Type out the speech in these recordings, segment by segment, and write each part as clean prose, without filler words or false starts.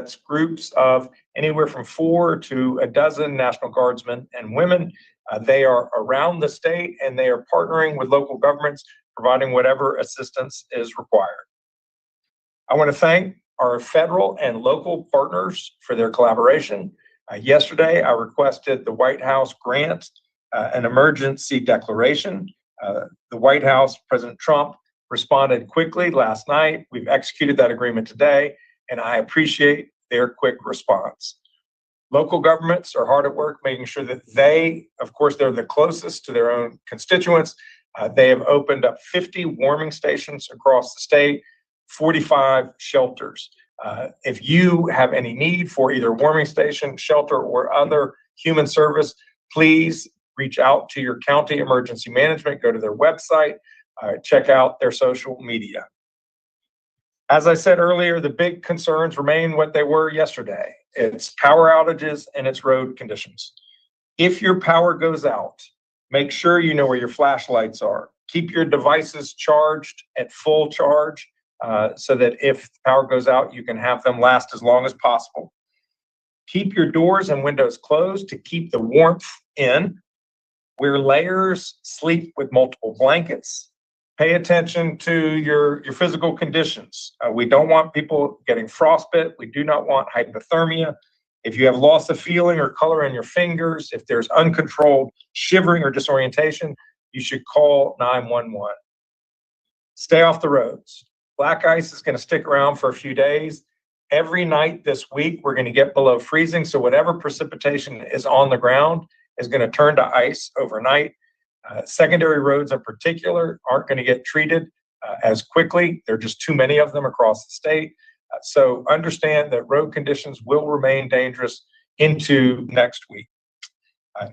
That's groups of anywhere from 4 to a dozen National Guardsmen and women. They are around the state and they are partnering with local governments, providing whatever assistance is required. I want to thank our federal and local partners for their collaboration. Yesterday, I requested the White House grant an emergency declaration. The White House, President Trump, responded quickly last night. We've executed that agreement today, and I appreciate their quick response. Local governments are hard at work making sure that they, of course, they're the closest to their own constituents. They have opened up 50 warming stations across the state, 45 shelters. If you have any need for either warming station, shelter, or other human service, please reach out to your county emergency management, go to their website, check out their social media. As I said earlier, the big concerns remain what they were yesterday. It's power outages and it's road conditions. If your power goes out, make sure you know where your flashlights are. Keep your devices charged at full charge so that if the power goes out, you can have them last as long as possible. Keep your doors and windows closed to keep the warmth in. Wear layers, sleep with multiple blankets. Pay attention to your physical conditions. We don't want people getting frostbite. We do not want hypothermia. If you have loss of feeling or color in your fingers, if there's uncontrolled shivering or disorientation, you should call 911. Stay off the roads. Black ice is going to stick around for a few days. Every night this week, we're going to get below freezing. So whatever precipitation is on the ground is going to turn to ice overnight. Secondary roads in particular aren't going to get treated as quickly. There are just too many of them across the state. So understand that road conditions will remain dangerous into next week.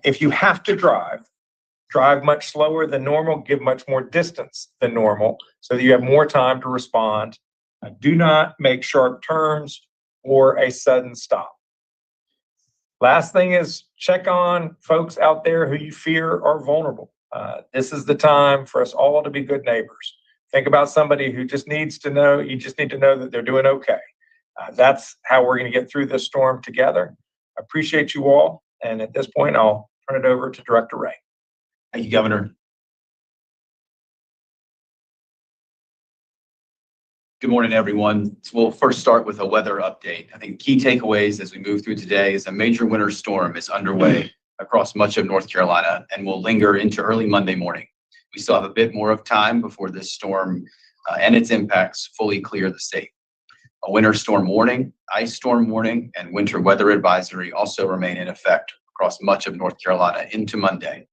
If you have to drive much slower than normal, give much more distance than normal so that you have more time to respond. Do not make sharp turns or a sudden stop. Last thing is check on folks out there who you fear are vulnerable. This is the time for us all to be good neighbors. Think about somebody who just needs to know, you just need to know that they're doing okay. That's how we're going to get through this storm together. I appreciate you all. And at this point, I'll turn it over to Director Ray. Thank you, Governor. Good morning, everyone. We'll first start with a weather update. I think key takeaways as we move through today is a major winter storm is underway across much of North Carolina and will linger into early Monday morning. We still have a bit more of time before this storm and its impacts fully clear the state. A winter storm warning, ice storm warning, and winter weather advisory also remain in effect across much of North Carolina into Monday.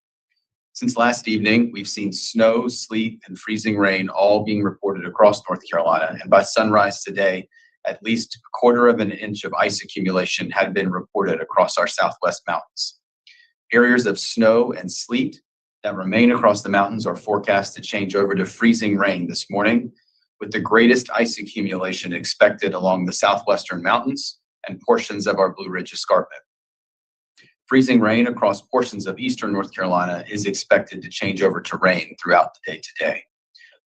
Since last evening, we've seen snow, sleet, and freezing rain all being reported across North Carolina, and by sunrise today, at least 1/4 of an inch of ice accumulation had been reported across our southwest mountains. Areas of snow and sleet that remain across the mountains are forecast to change over to freezing rain this morning, with the greatest ice accumulation expected along the southwestern mountains and portions of our Blue Ridge Escarpment. Freezing rain across portions of eastern North Carolina is expected to change over to rain throughout the day today.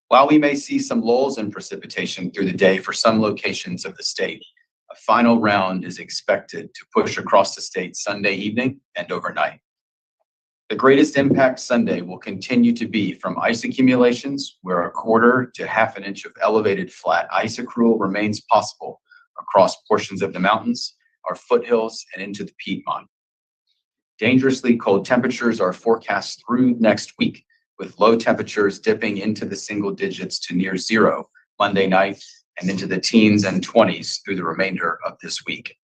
While we may see some lulls in precipitation through the day for some locations of the state, a final round is expected to push across the state Sunday evening and overnight. The greatest impact Sunday will continue to be from ice accumulations, where 1/4 to 1/2 inch of elevated flat ice accrual remains possible across portions of the mountains, our foothills, and into the Piedmont. Dangerously cold temperatures are forecast through next week, with low temperatures dipping into the single digits to near zero Monday night and into the teens and 20s through the remainder of this week.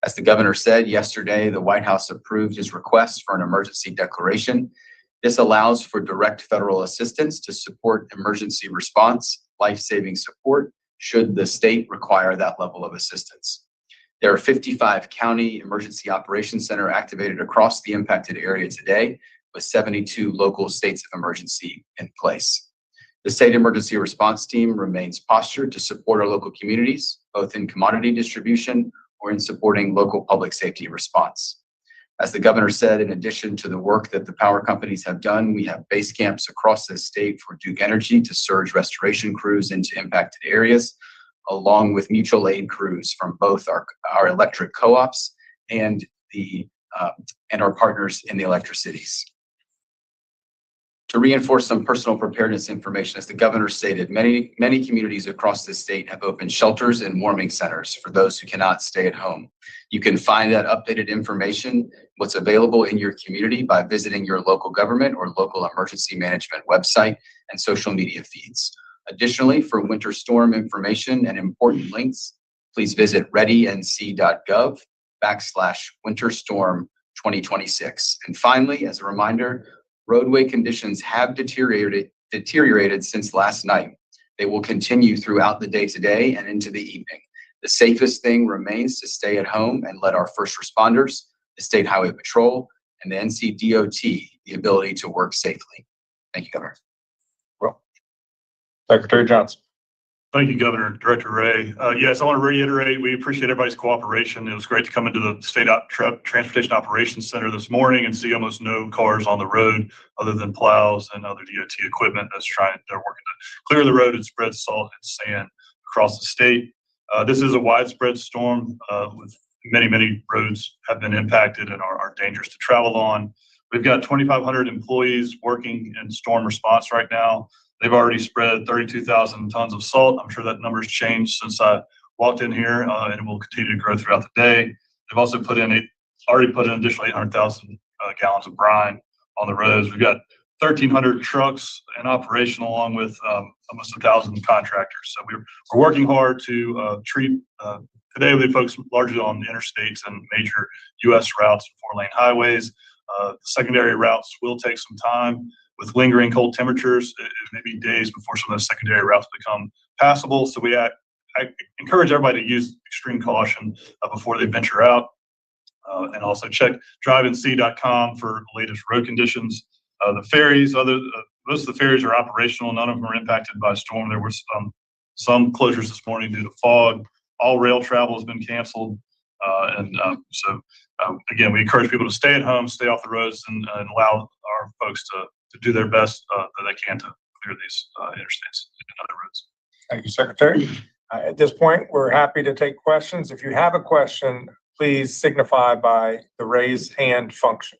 As the governor said yesterday, the White House approved his request for an emergency declaration. This allows for direct federal assistance to support emergency response, life-saving support, should the state require that level of assistance. There are 55 county emergency operations center activated across the impacted area today, with 72 local states of emergency in place. The state emergency response team remains postured to support our local communities, both in commodity distribution or in supporting local public safety response. As the governor said, in addition to the work that the power companies have done, we have base camps across the state for Duke Energy to surge restoration crews into impacted areas, along with mutual aid crews from both our electric co-ops and our partners in the electricities. To reinforce some personal preparedness information, as the governor stated, many communities across the state have opened shelters and warming centers for those who cannot stay at home. You can find that updated information, what's available in your community, by visiting your local government or local emergency management website and social media feeds. Additionally, for winter storm information and important links, please visit readync.gov/winterstorm 2026. And finally, as a reminder, roadway conditions have deteriorated since last night. They will continue throughout the day today and into the evening. The safest thing remains to stay at home and let our first responders, the State Highway Patrol, and the NCDOT the ability to work safely. Thank you, Governor. Well, Secretary Johnson. Thank you, Governor. Director Ray. Yes, I want to reiterate, we appreciate everybody's cooperation. It was great to come into the State Transportation Operations Center this morning and see almost no cars on the road other than plows and other DOT equipment they're working to clear the road and spread salt and sand across the state. This is a widespread storm with many roads have been impacted and are dangerous to travel on. We've got 2,500 employees working in storm response right now. They've already spread 32,000 tons of salt. I'm sure that number's changed since I walked in here, and will continue to grow throughout the day. They've also already put in additional 800,000 gallons of brine on the roads. We've got 1,300 trucks in operation, along with almost 1,000 contractors. So we're working hard to treat. Today we focus largely on interstates and major U.S. routes and 4-lane highways. Secondary routes will take some time. With lingering cold temperatures, it may be days before some of those secondary routes become passable. So I encourage everybody to use extreme caution before they venture out. And also check driveandc.com for the latest road conditions. The ferries, most of the ferries are operational. None of them are impacted by storm. There were some closures this morning due to fog. All rail travel has been canceled. Again, we encourage people to stay at home, stay off the roads, and allow our folks to do their best that they can to clear these interstates and other roads. Thank you, Secretary. At this point, we're happy to take questions. If you have a question, please signify by the raise hand function.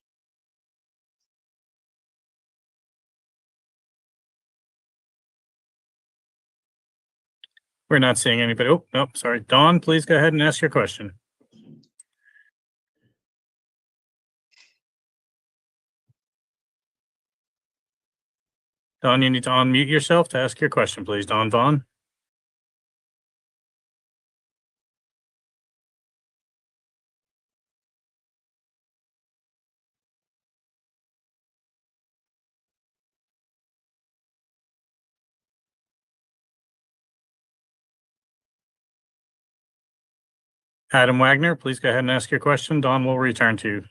We're not seeing anybody. Oh, no, sorry. Dawn, please go ahead and ask your question. Dawn, you need to unmute yourself to ask your question, please. Dawn Vaughn. Adam Wagner, please go ahead and ask your question. Dawn will return to you.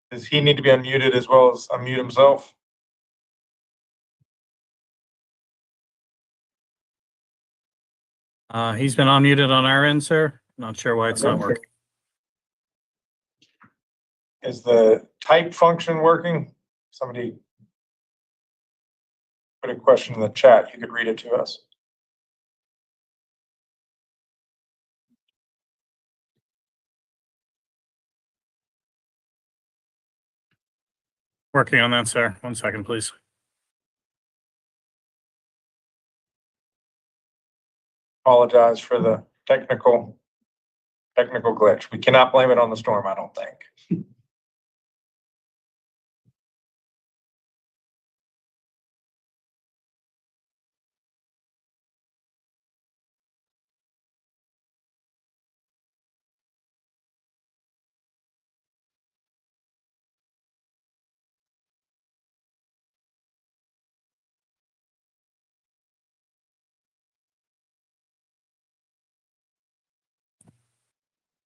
Does he need to be unmuted as well as unmute himself? He's been unmuted on our end, sir. Not sure why it's not working. Is the type function working? Somebody put a question in the chat. You could read it to us. Working on that, sir. 1 second, please. Apologize for the technical glitch. We cannot blame it on the storm, I don't think.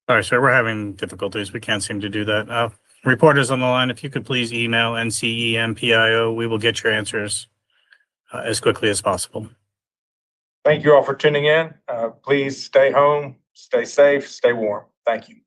Sorry, sir. We're having difficulties. We can't seem to do that. Reporters on the line, if you could please email NCEMPIO, we will get your answers as quickly as possible. Thank you all for tuning in. Please stay home, stay safe, stay warm. Thank you.